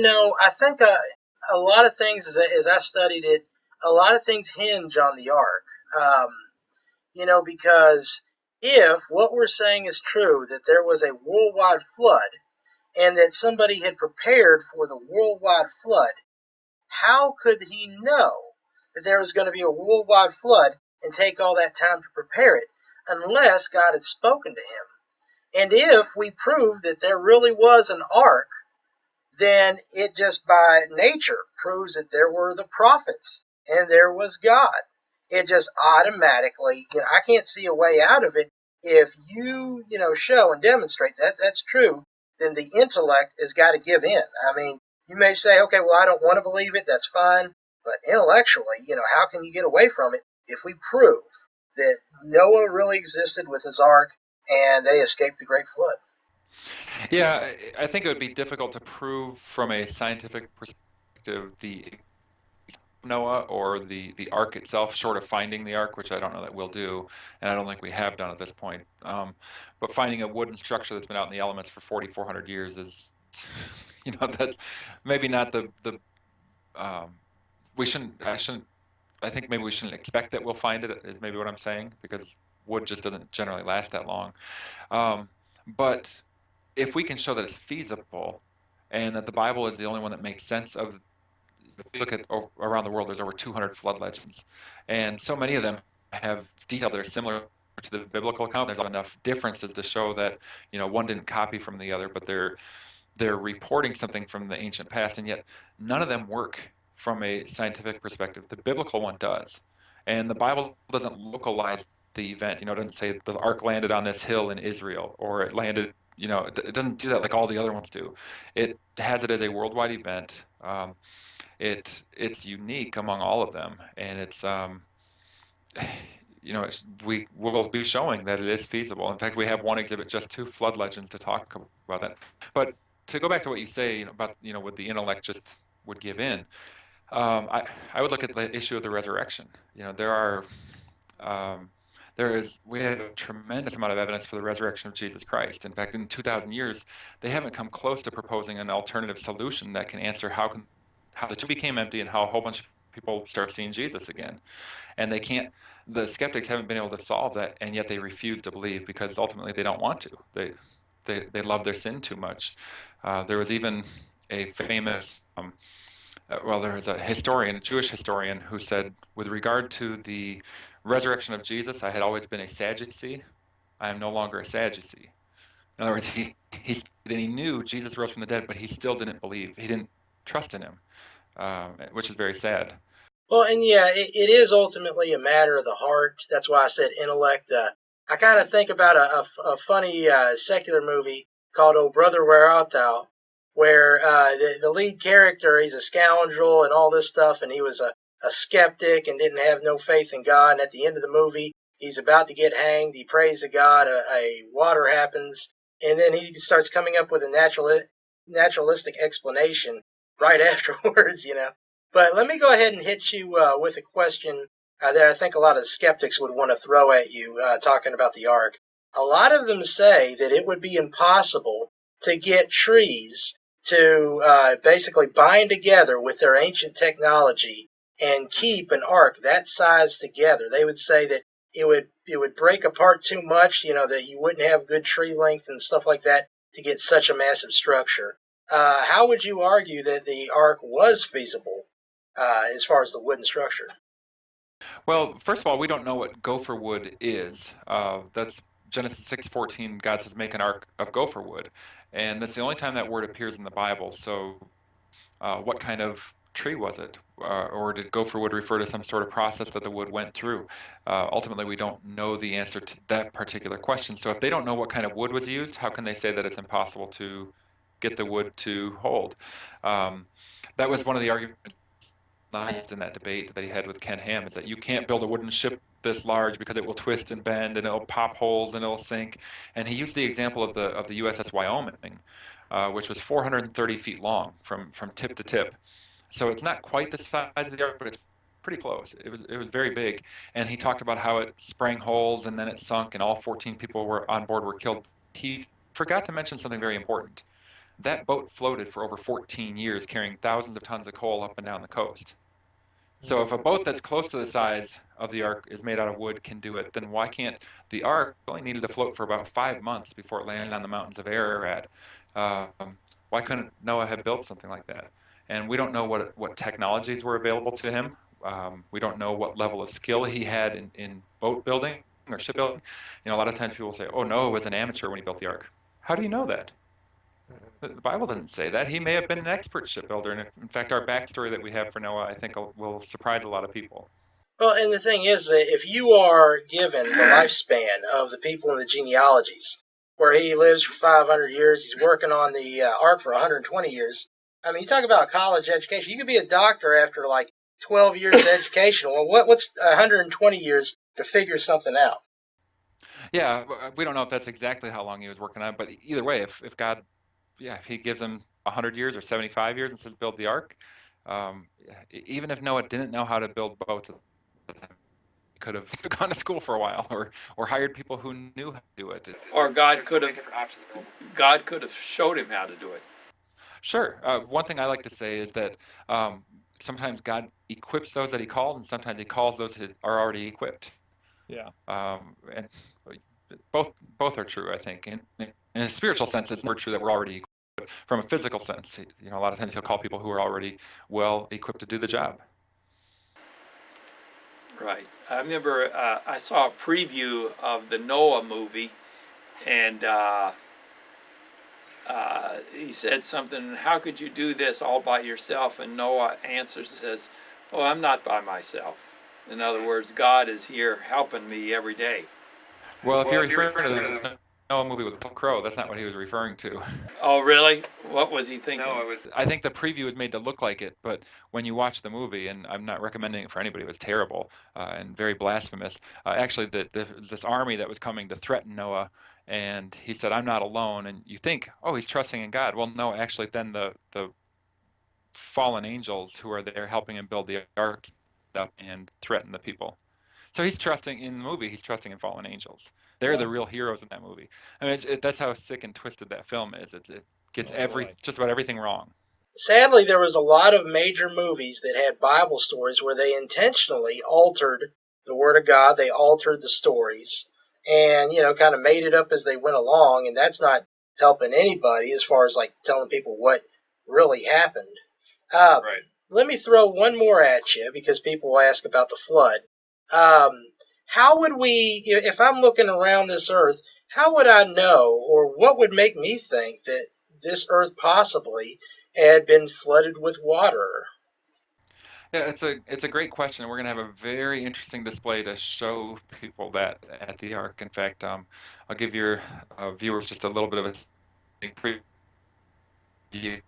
I think a lot of things, as I studied it, a lot of things hinge on the ark. Um, because if what we're saying is true, that there was a worldwide flood and that somebody had prepared for the worldwide flood, how could he know that there was going to be a worldwide flood and take all that time to prepare it unless God had spoken to him? And if we prove that there really was an ark, then it just by nature proves that there were the prophets and there was God. It just automatically, I can't see a way out of it. If show and demonstrate that that's true, then the intellect has got to give in. I mean, you may say, okay, well, I don't want to believe it. That's fine. But intellectually, how can you get away from it if we prove that Noah really existed with his ark and they escaped the great flood? Yeah, I think it would be difficult to prove from a scientific perspective the Noah or the Ark itself, short of finding the Ark, which I don't know that we'll do, and I don't think we have done at this point. But finding a wooden structure that's been out in the elements for 4,400 years is, that's maybe not the we shouldn't. I shouldn't. I think maybe we shouldn't expect that we'll find it. Is maybe what I'm saying, because wood just doesn't generally last that long. Um, but if we can show that it's feasible, and that the Bible is the only one that makes sense of, if you look at around the world, there's over 200 flood legends, and so many of them have details that are similar to the biblical account. There's enough differences to show that one didn't copy from the other, but they're reporting something from the ancient past, and yet none of them work from a scientific perspective. The biblical one does, and the Bible doesn't localize the event. It doesn't say the ark landed on this hill in Israel, or it landed. It doesn't do that like all the other ones do. It has it as a worldwide event. It's unique among all of them, and we will be showing that it is feasible. In fact, we have one exhibit, just two flood legends, to talk about that. But to go back to what you say, about would the intellect just would give in? I would look at the issue of the resurrection. There are um, we have a tremendous amount of evidence for the resurrection of Jesus Christ. In fact, in 2,000 years, they haven't come close to proposing an alternative solution that can answer how the tomb became empty and how a whole bunch of people start seeing Jesus again. And they can't. The skeptics haven't been able to solve that, and yet they refuse to believe because ultimately they don't want to. They love their sin too much. There was even a famous there was a historian, a Jewish historian, who said, with regard to the resurrection of Jesus, I had always been a Sadducee. I am no longer a Sadducee. In other words, he knew Jesus rose from the dead, but he still didn't believe. He didn't trust in him, which is very sad. Well, and yeah, it is ultimately a matter of the heart. That's why I said intellect. I kind of think about a funny secular movie called "Oh Brother, Where Art Thou," where the lead character, he's a scoundrel and all this stuff, and he was a skeptic and didn't have no faith in God. And at the end of the movie, he's about to get hanged. He prays to God. A water happens, and then he starts coming up with a naturalistic explanation right afterwards. But let me go ahead and hit you with a question that I think a lot of the skeptics would want to throw at you, talking about the ark. A lot of them say that it would be impossible to get trees to basically bind together with their ancient technology and keep an ark that size together. They would say that it would break apart too much, that you wouldn't have good tree length and stuff like that to get such a massive structure. How would you argue that the ark was feasible as far as the wooden structure? Well, first of all, we don't know what gopher wood is. That's Genesis 6:14. God says, "Make an ark of gopher wood," and that's the only time that word appears in the Bible. So, what kind of tree was it? Or did gopher wood refer to some sort of process that the wood went through? Ultimately, we don't know the answer to that particular question. So if they don't know what kind of wood was used, how can they say that it's impossible to get the wood to hold? Um, that was one of the arguments in that debate that he had with Ken Ham, is that you can't build a wooden ship this large because it will twist and bend and it'll pop holes and it'll sink. And he used the example of the USS Wyoming, which was 430 feet long from tip to tip. So it's not quite the size of the Ark, but it's pretty close. It was very big, and he talked about how it sprang holes and then it sunk, and all 14 people were on board were killed. He forgot to mention something very important. That boat floated for over 14 years, carrying thousands of tons of coal up and down the coast. So if a boat that's close to the size of the Ark is made out of wood can do it, then why can't the Ark only needed to float for about 5 months before it landed on the mountains of Ararat? Why couldn't Noah have built something like that? And we don't know what technologies were available to him. We don't know what level of skill he had in boat building or shipbuilding. A lot of times people say, "Oh, Noah was an amateur when he built the Ark." How do you know that? The Bible doesn't say that. He may have been an expert shipbuilder, and in fact, our backstory that we have for Noah, I think, will surprise a lot of people. Well, and the thing is that if you are given the lifespan of the people in the genealogies, where he lives for 500 years, he's working on the Ark for 120 years. I mean, you talk about college education. You could be a doctor after like 12 years of education. Well, what's 120 years to figure something out? Yeah, we don't know if that's exactly how long he was working on it, but either way, if God, yeah, if he gives him 100 years or 75 years and says build the ark, even if Noah didn't know how to build boats, he could have gone to school for a while or hired people who knew how to do it. Or God could have showed him how to do it. Sure. One thing I like to say is that sometimes God equips those that he calls, and sometimes he calls those that are already equipped. Yeah. And both are true, I think. In a spiritual sense, it's more true that we're already equipped. But from a physical sense, a lot of times he'll call people who are already well equipped to do the job. Right. I remember I saw a preview of the Noah movie, and he said something, "How could you do this all by yourself?" And Noah answers and says, "Oh, I'm not by myself. In other words, God is here helping me every day." Well, if you're referring to the Noah movie with Crow, that's not what he was referring to. Oh, really? What was he thinking? No, I think the preview was made to look like it, but when you watch the movie, and I'm not recommending it for anybody, it was terrible and very blasphemous. Actually, this army that was coming to threaten Noah, and he said, "I'm not alone." And you think, "Oh, he's trusting in God." Well, no, actually, then the fallen angels who are there helping him build the ark up and threaten the people. So he's trusting in the movie. He's trusting in fallen angels. They're the real heroes in that movie. I mean, that's how sick and twisted that film is. It gets just about everything wrong. Sadly, there was a lot of major movies that had Bible stories where they intentionally altered the Word of God. They altered the stories and, kind of made it up as they went along. And that's not helping anybody as far as like telling people what really happened. Right. Let me throw one more at you because people will ask about the flood. How would we, if I'm looking around this earth, how would I know, or what would make me think that this earth possibly had been flooded with water? Yeah, it's a great question. We're going to have a very interesting display to show people that at the Ark. In fact, I'll give your viewers just a little bit of a preview.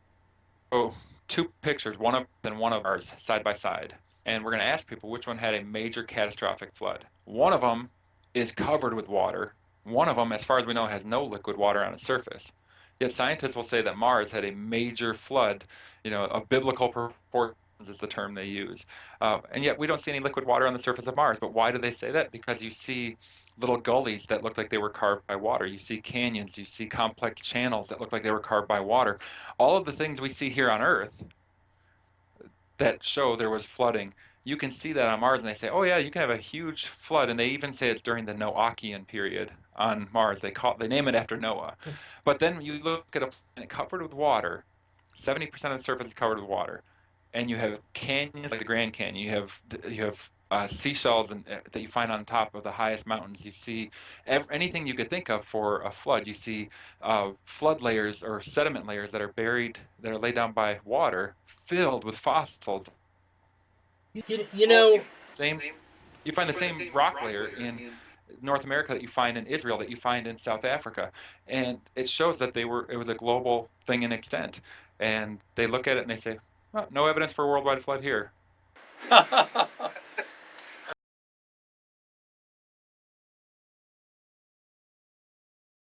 Oh, two pictures, one of and one of ours, side by side. And we're going to ask people which one had a major catastrophic flood. One of them is covered with water. One of them, as far as we know, has no liquid water on its surface. Yet scientists will say that Mars had a major flood, of biblical proportions is the term they use. And yet we don't see any liquid water on the surface of Mars. But why do they say that? Because you see little gullies that look like they were carved by water. You see canyons, you see complex channels that look like they were carved by water. All of the things we see here on Earth that show there was flooding, you can see that on Mars, and they say, "Oh yeah, you can have a huge flood," and they even say it's during the Noachian period on Mars. They name it after Noah. But then you look at a planet covered with water, 70% of the surface is covered with water, and you have canyons like the Grand Canyon. You have seashells that you find on top of the highest mountains. You see anything you could think of for a flood. You see flood layers or sediment layers that are buried, that are laid down by water, filled with fossils. You know, Same, you find the same rock layer in North America that you find in Israel, that you find in South Africa, and it shows that it was a global thing in extent. And they look at it and they say, "Oh, no evidence for a worldwide flood here."